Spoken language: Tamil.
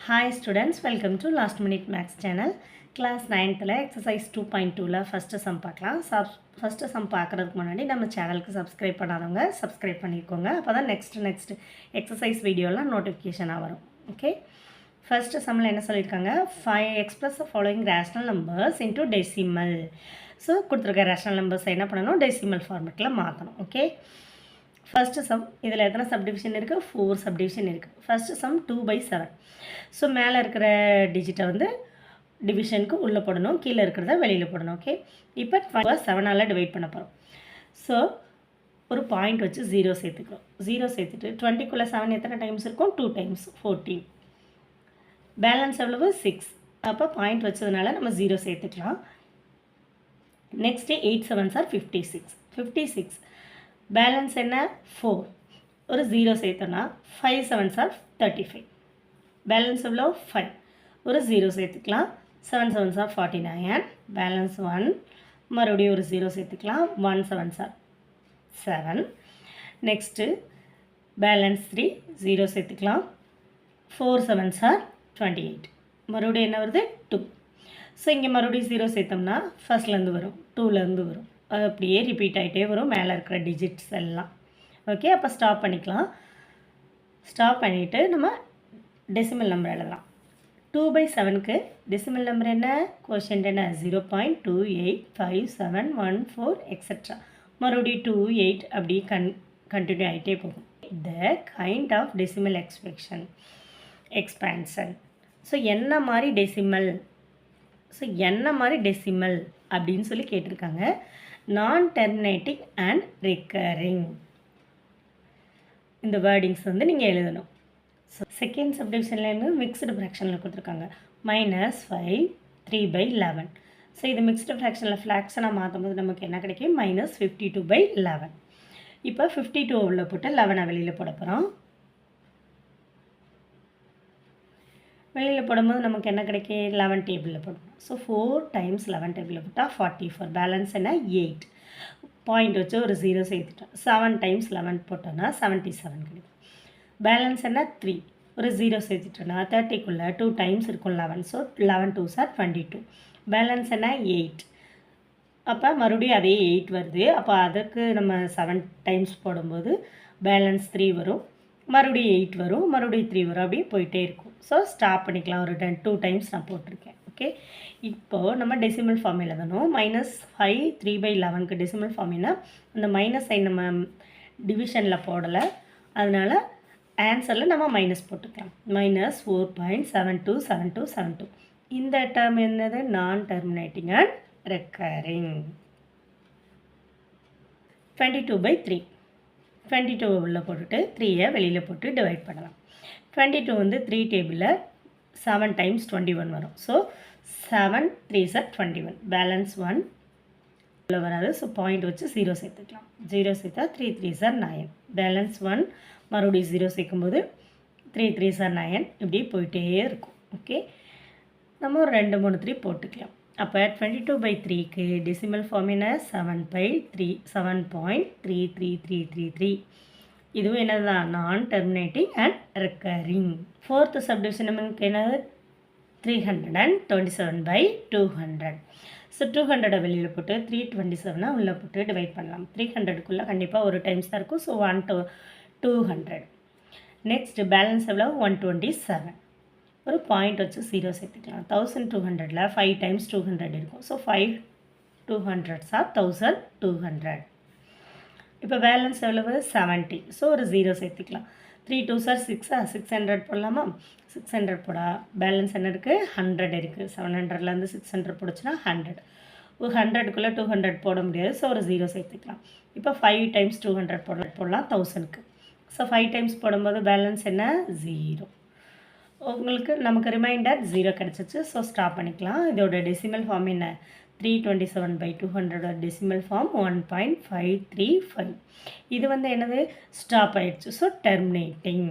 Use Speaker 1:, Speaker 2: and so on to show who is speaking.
Speaker 1: Hi students, welcome to Last Minute Maths channel. Class 9th exercise 2.2 first sum பார்க்கலாம். first sum பார்க்கறதுக்கு முன்னாடி நம்ம சேனலுக்கு subscribe பண்ணாதவங்க subscribe பண்ணிக்கோங்க. அப்பதான் next exercise வீடியோலாம் notification வரும். Okay? First sumல என்ன சொல்லிருக்காங்க? Express the following rational numbers into decimal. So கொடுத்திருக்க rational numbers என்ன பண்ணனும்? Decimal formatல மாத்தணும். Okay? First sum இதில் எத்தனை subdivision இருக்கு? 4 subdivision இருக்கு. First sum 2/7. ஸோ மேலே இருக்கிற டிஜிட்டை வந்து டிவிஷனுக்கு உள்ளே போடணும், கீழே இருக்கிறத வெளியில் போடணும். ஓகே, இப்போ 7ஆல் டிவைட் பண்ண போகிறோம். ஸோ ஒரு பாயிண்ட் வச்சு 0 சேர்த்துக்கிறோம். 0 சேர்த்துட்டு 20க்குள்ளே 7 எத்தனை டைம்ஸ் இருக்கும்? 2 டைம்ஸ் 14. பேலன்ஸ் எவ்வளவு? 6. அப்போ பாயிண்ட் வச்சதுனால நம்ம 0 சேர்த்துக்கலாம். Next 8 7s are 56. 56 பேலன்ஸ் என்ன? 4. ஒரு 0 சேர்த்தோன்னா 5 7s are 35. பேலன்ஸ் எவ்வளோ? 5. ஒரு 0 சேர்த்துக்கலாம். 7 7s are 49. பேலன்ஸ் 1. மறுபடியும் ஒரு 0 சேர்த்துக்கலாம். 1 7s are 7. Next balance 3. 0 சேர்த்துக்கலாம். 4 7s are 28. மறுபடியும் என்ன வருது? 2. ஸோ இங்கே மறுபடியும் 0 சேர்த்தோம்னா ஃபர்ஸ்ட்லேருந்து வரும், 2லேருந்து வரும், அது அப்படியே ரிப்பீட் ஆகிட்டே வரும் மேலே இருக்கிற டிஜிட்ஸ் எல்லாம். ஓகே, அப்போ ஸ்டாப் பண்ணிக்கலாம். ஸ்டாப் பண்ணிவிட்டு நம்ம டெசிமல் நம்பர் எழுதலாம். 2/7க்கு டெசிமல் நம்பர் என்ன? கோஷன்ட் என்ன? 0.285714 எக்ஸெட்ரா. மறுபடியும் 2 8 அப்படி கண்டினியூ ஆகிட்டே போகும். The kind of decimal expansion. So என்ன மாதிரி டெசிமல் அப்படின்னு சொல்லி கேட்டிருக்காங்க. நான் டெர்மினேட்டிங் அண்ட் ரிக்கரிங். இந்த வேர்டிங்ஸ் வந்து நீங்கள் எழுதணும். ஸோ செகண்ட் சப்டிவிஷன்லேருந்து மிக்ஸ்டு ஃப்ராக்ஷனில் கொடுத்துருக்காங்க. -5 3/11. ஸோ இது மிக்ஸ்டு ஃப்ராக்ஷனில் ஃப்ராக்ஷனாக மாற்றும் போது நமக்கு என்ன கிடைக்கும்? -52/11. இப்போ 52 உள்ள போட்டு 11 வெளியில் போட போகிறோம். வெளியில் போடும்போது நமக்கு என்ன கிடைக்கும்? 11 டேபிளில் போடணும். ஸோ 4 டைம்ஸ் 11 டேபிளில் போட்டால் 44. பேலன்ஸ் என்ன? 8. பாயிண்ட் வச்சு ஒரு 0 சேர்த்துட்டோம். 7 டைம்ஸ் 11 போட்டோன்னா 77 கிடைக்கும். பேலன்ஸ் என்ன? 3. ஒரு 0 சேர்த்துட்டோன்னா 30க்குள்ளே 2 டைம்ஸ் இருக்கும் 11. So 11 2s are 22. பேலன்ஸ் என்ன? 8. அப்போ மறுபடியும் அதே 8 வருது. அப்போ அதுக்கு நம்ம 7 டைம்ஸ் போடும்போது பேலன்ஸ் 3 வரும், மறுபடியும் 8 வரும், மறுபடியும் 3 வரும், அப்படியே போயிட்டே இருக்கும். ஸோ ஸ்டாப் பண்ணிக்கலாம். ஒரு 2 டைம்ஸ் நான் போட்டிருக்கேன். ஓகே, இப்போது நம்ம டெசிமல் ஃபார்ம் எழுதணும். -5 3/11க்கு டெசிமல் ஃபார்ம்னா அந்த மைனஸ் சைன் நம்ம டிவிஷனில் போடலை, அதனால் ஆன்சரில் நம்ம மைனஸ் போட்டுக்கலாம். -4.727272. இந்த டேர்ம் என்னது? நான் டெர்மினேட்டிங் அண்ட் ரெக்கரிங். 22/3. 22 உள்ள போட்டுட்டு 3 வெளியில் போட்டு டிவைட் பண்ணலாம். 22 வந்து 3 டேபிளில் 7 டைம்ஸ் 21 வரும். So 7 3s are 21. பேலன்ஸ் 1 உள்ள வராது. ஸோ பாயிண்ட் வச்சு 0 சேர்த்துக்கலாம். 0 சேர்த்தா 3 3s are 9. பேலன்ஸ் 1. மறுபடியும் 0 சேர்க்கும்போது 3 3s are 9. இப்படி போயிட்டே இருக்கும். ஓகே, நம்ம ஒரு 2 3 3 போட்டுக்கலாம். அப்போ 22/3க்கு டெசிமல் ஃபார்ம் என்ன? 7.33333. இதுவும் என்னது தான்? நான் terminating and recurring. Fourth subdivision நமக்கு என்னது? 327/200. ஸோ 200 வெளியில் போட்டு 327 உள்ளே போட்டு டிவைட் பண்ணலாம். 300க்குள்ளே கண்டிப்பாக ஒரு டைம்ஸ் தான் இருக்கும். So 1 to 200. நெக்ஸ்ட் பேலன்ஸ் எவ்வளோ? 127. ஒரு பாயிண்ட் வச்சு 0 சேர்த்துக்கலாம். 1200ல் 5 டைம்ஸ் 200 இருக்கும். So 5 200s are 1200. இப்போ பேலன்ஸ் எவ்வளவு? 70. ஸோ ஒரு 0 சேர்த்துக்கலாம். 3 2s are 6. 600 போடலாமா? 600 போடா. பேலன்ஸ் என்ன இருக்குது? 100 இருக்குது. 700லேருந்து 600 போடுச்சுன்னா 100. ஒரு 100க்குள்ளே 200 போட முடியாது. ஸோ ஒரு 0 சேர்த்துக்கலாம். இப்போ 5 டைம்ஸ் 200 போடலாம் 1000க்கு. ஸோ 5 டைம்ஸ் போடும்போது பேலன்ஸ் என்ன? 0. உங்களுக்கு நமக்கு ரிமைண்டர் 0 கிடச்சிச்சு. ஸோ ஸ்டாப் பண்ணிக்கலாம். இதோட டெசிமல் ஃபார்ம் என்ன? 327/200 டெசிமல் ஃபார்ம் 1.535. இது வந்து என்னது? ஸ்டாப் ஆயிடுச்சு. So terminating.